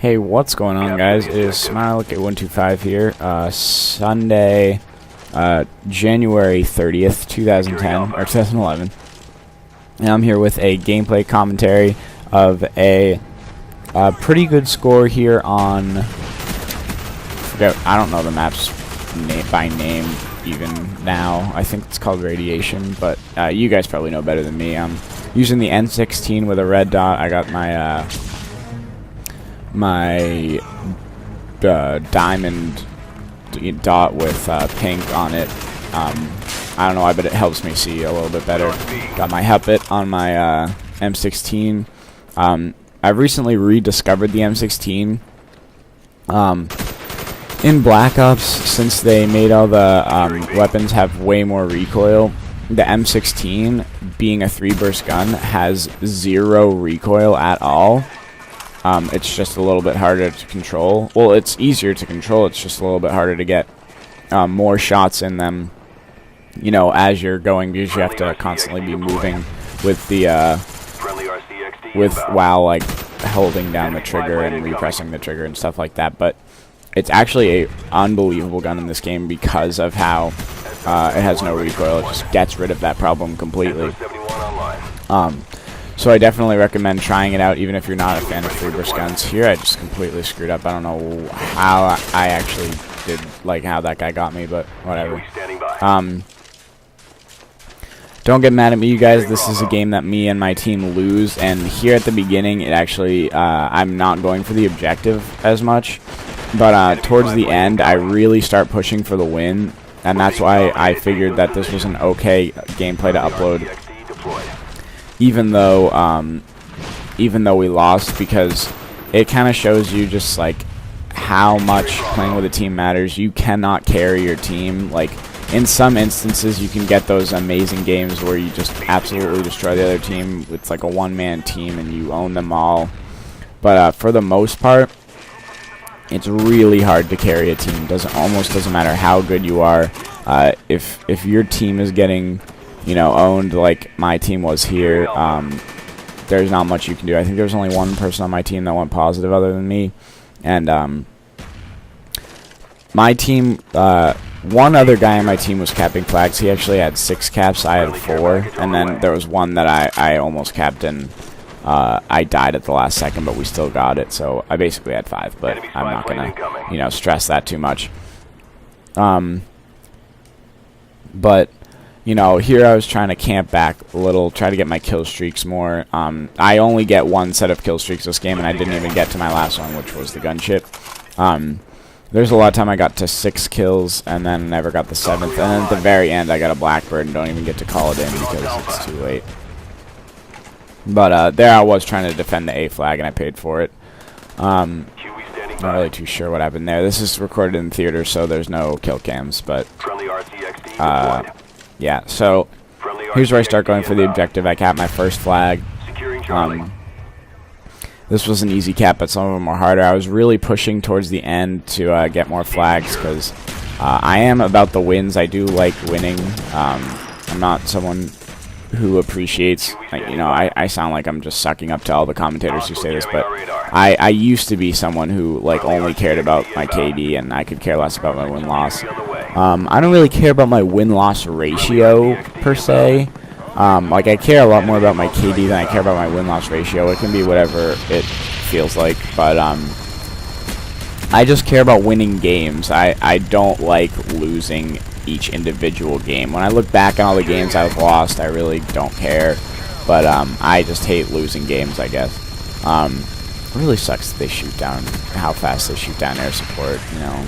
Hey, what's going on, guys? It is Smilek125 here. Sunday, January 30th, 2010, or 2011. And I'm here with a gameplay commentary of a pretty good score here on... I don't know the map's by name even now. I think it's called Radiation, but you guys probably know better than me. I'm using the N16 with a red dot. I got my... my diamond dot with pink on it. I don't know why, but it helps me see a little bit better. Got my Huppet on my M16. I've recently rediscovered the M16. In Black Ops, since they made all the weapons have way more recoil, the M16, being a 3-burst gun, has 0 recoil at all. It's just a little bit harder to control. Well, it's easier to control, it's just a little bit harder to get more shots in them, you know, as you're going, because you have to constantly be moving with the, while, like, holding down the trigger and repressing the trigger and stuff like that. But it's actually a unbelievable gun in this game because of how it has no recoil. It just gets rid of that problem completely. So I definitely recommend trying it out, even if you're not a fan of 3-burst guns. Here I just completely screwed up. I don't know how I actually did, like, how that guy got me, but whatever. Don't get mad at me, you guys. This is a game that me and my team lose, and here at the beginning, it actually, I'm not going for the objective as much, but towards the end, I really start pushing for the win, and that's why I figured that this was an okay gameplay to upload. Even though we lost, because it kind of shows you just like how much playing with a team matters. You cannot carry your team. Like, in some instances you can get those amazing games where you just absolutely destroy the other team. It's like a one-man team and you own them all, but for the most part it's really hard to carry a team. Almost doesn't matter how good you are. If your team is getting, you know, owned like my team was here, there's not much you can do. I think there's only one person on my team that went positive other than me, and my team, one other guy on my team was capping flags. He actually had 6 caps, I had 4, and then there was one that I almost capped, and I died at the last second, but we still got it, so I basically had 5, but I'm not gonna, you know, stress that too much. But you know, here I was trying to camp back a little, try to get my kill streaks more. I only get 1 set of kill streaks this game, and I didn't even get to my last one, which was the gunship. There's a lot of time I got to 6 kills, and then never got the 7th, and then at the very end I got a Blackbird and don't even get to call it in because it's too late. But there I was trying to defend the A flag, and I paid for it. Not really too sure what happened there. This is recorded in theater, so there's no kill cams, but... yeah, so here's where I start going for the objective. I cap my first flag. This was an easy cap, but some of them were harder. I was really pushing towards the end to get more flags because I am about the wins. I do like winning. I'm not someone who appreciates, like, you know, I sound like I'm just sucking up to all the commentators who say this, but I used to be someone who, like, only cared about my KD, and I could care less about my win-loss. I don't really care about my win-loss ratio, per se. Like, I care a lot more about my KD than I care about my win-loss ratio. It can be whatever it feels like, but, I just care about winning games. I don't like losing each individual game. When I look back on all the games I've lost, I really don't care, but, I just hate losing games, I guess. It really sucks that they shoot down, how fast they shoot down air support, you know.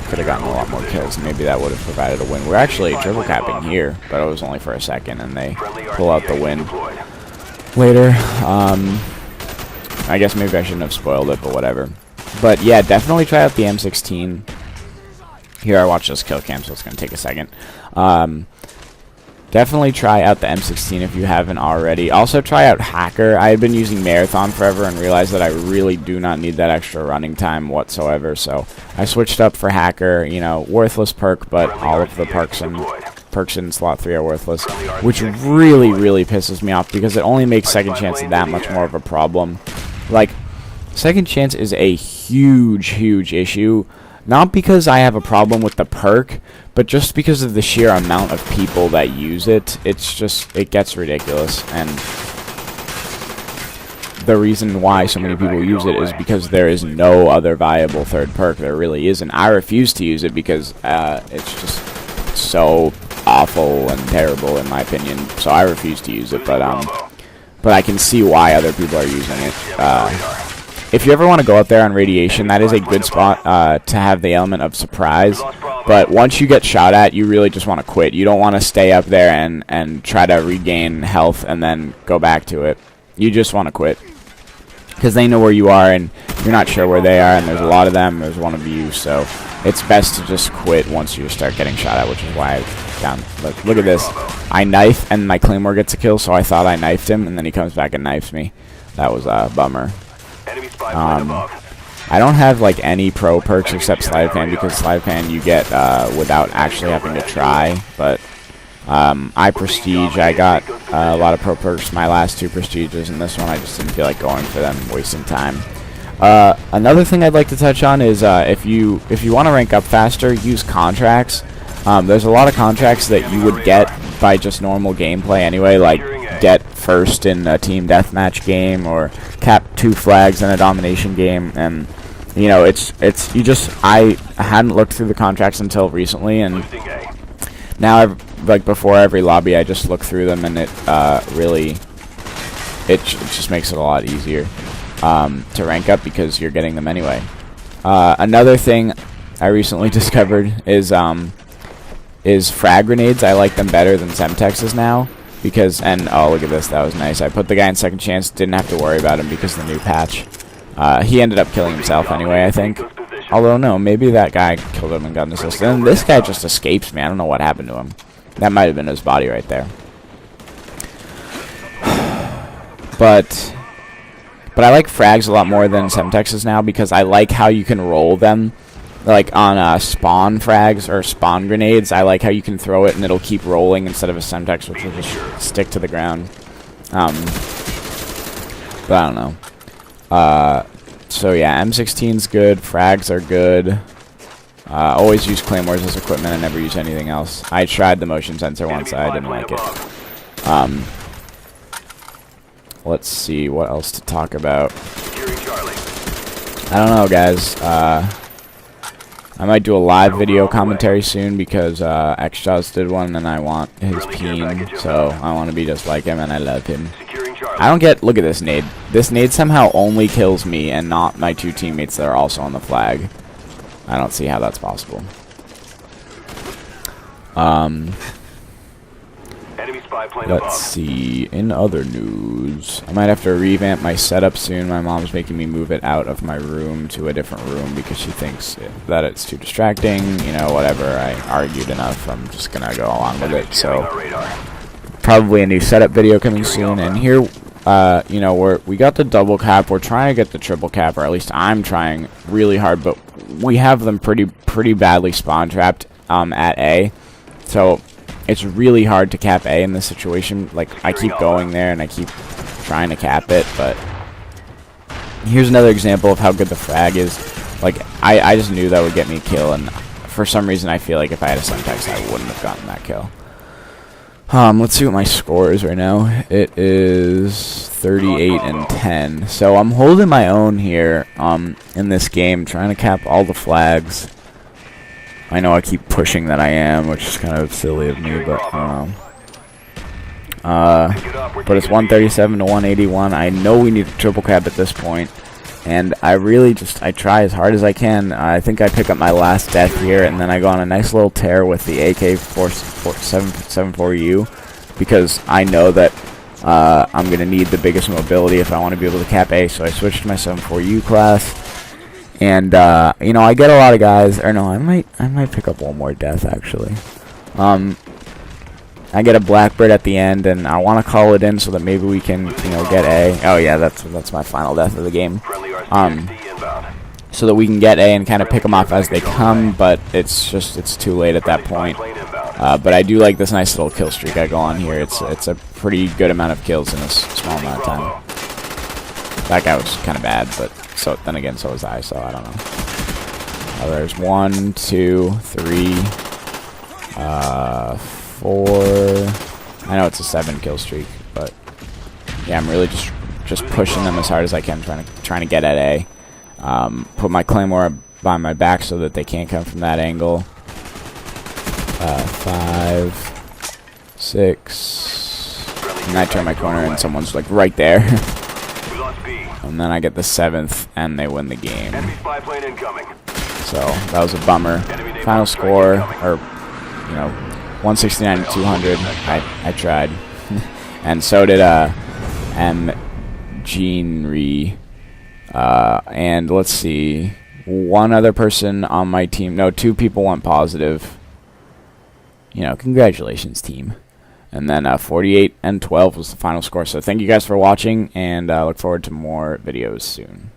Could have gotten a lot more kills, and maybe that would have provided a win. We're actually triple capping here, but it was only for a second, and they pull out the win later. I guess maybe I shouldn't have spoiled it, but whatever. But yeah, definitely try out the M16. Here, I watched this kill cam, so it's going to take a second. Definitely try out the M16 if you haven't already. Also, try out Hacker. I had been using Marathon forever and realized that I really do not need that extra running time whatsoever. So I switched up for Hacker. You know, worthless perk, but all of the perks in slot 3 are worthless, which really, really pisses me off because it only makes second chance that much more of a problem. Like, Second chance is a huge issue. Not because I have a problem with the perk, but just because of the sheer amount of people that use it. It gets ridiculous, and the reason why so many people use it is because there is no other viable third perk. There really isn't. I refuse to use it because it's just so awful and terrible in my opinion. So I refuse to use it, but I can see why other people are using it. If you ever want to go out there on radiation, that is a good spot to have the element of surprise. But once you get shot at, you really just want to quit. You don't want to stay up there and try to regain health and then go back to it. You just want to quit. Because they know where you are, and you're not sure where they are, and there's a lot of them, there's one of you, so it's best to just quit once you start getting shot at, which is why I found, look at this. I knife, and my claymore gets a kill, so I thought I knifed him, and then he comes back and knifes me. That was a bummer. I don't have, like, any pro perks except Sleight of Hand, because Sleight of Hand you get without actually having to try, but I Prestige, I got a lot of pro perks, my last 2 Prestiges, and this one I just didn't feel like going for them, wasting time. Another thing I'd like to touch on is if you want to rank up faster, use contracts. There's a lot of contracts that you would get by just normal gameplay anyway, like get first in a team deathmatch game or cap 2 flags in a domination game, and you know I hadn't looked through the contracts until recently, and now like before every lobby I just look through them, and it just makes it a lot easier to rank up because you're getting them anyway. Another thing I recently discovered is frag grenades. I like them better than Semtexes now because, and oh look at this, that was nice. I put the guy in second chance, didn't have to worry about him because of the new patch. He ended up killing himself anyway, I think. Although no, maybe that guy killed him and got an assist. And this guy just escapes me. I don't know what happened to him. That might have been his body right there. But I like frags a lot more than Semtexes now because I like how you can roll them. Like on spawn frags or spawn grenades, I like how you can throw it and it'll keep rolling instead of a Semtex, which will just stick to the ground. But I don't know. So yeah, M16's good, frags are good. Always use claymores as equipment and never use anything else. I tried the motion sensor once, I didn't like it. Let's see, what else to talk about. I don't know, guys. I might do a live video commentary soon because Xjaws did one and I want his peen, so I want to be just like him and I love him. I don't get, look at this nade. This nade somehow only kills me and not my 2 teammates that are also on the flag. I don't see how that's possible. Let's see. In other news, I might have to revamp my setup soon. My mom's making me move it out of my room to a different room because she thinks that it's too distracting. You know, whatever. I argued enough. I'm just gonna go along with it. So probably a new setup video coming soon. And here, you know, we got the double cap. We're trying to get the triple cap, or at least I'm trying really hard. But we have them pretty badly spawn trapped at A. So it's really hard to cap A in this situation. Like, I keep going there and I keep trying to cap it, but here's another example of how good the frag is. Like, I just knew that would get me a kill, and for some reason I feel like if I had a Semtex I wouldn't have gotten that kill. Let's see what my score is right now. It is 38 and 10. So I'm holding my own here in this game, trying to cap all the flags. I know I keep pushing that I am, which is kind of silly of me, but I don't know. But it's 137 to 181. I know we need a triple cap at this point, and I really I try as hard as I can. I think I pick up my last death here, and then I go on a nice little tear with the AK-74U, because I know that I'm going to need the biggest mobility if I want to be able to cap A, so I switched to my 74U class. And you know, I get a lot of guys, or no, I might pick up one more death actually. I get a Blackbird at the end, and I want to call it in so that maybe we can, you know, get A. Oh yeah, that's my final death of the game. So that we can get A and kind of pick them off as they come, but it's too late at that point. But I do like this nice little kill streak I go on here. It's a pretty good amount of kills in a small amount of time. That guy was kind of bad, but so then again, so was I, so I don't know. There's 1, 2, 3, 4. I know it's a 7 kill streak, but yeah, I'm really just pushing them as hard as I can, trying to get at A. Put my claymore by my back so that they can't come from that angle. 5, 6, and I turn my corner and someone's like right there. And then I get the 7th and they win the game. So that was a bummer. Final score, or 169 to 200. I tried, and so did M. Jeanry. And let's see, one other person on my team. No, 2 people went positive. Congratulations, team. And then 48 and 12 was the final score. So thank you guys for watching, and look forward to more videos soon.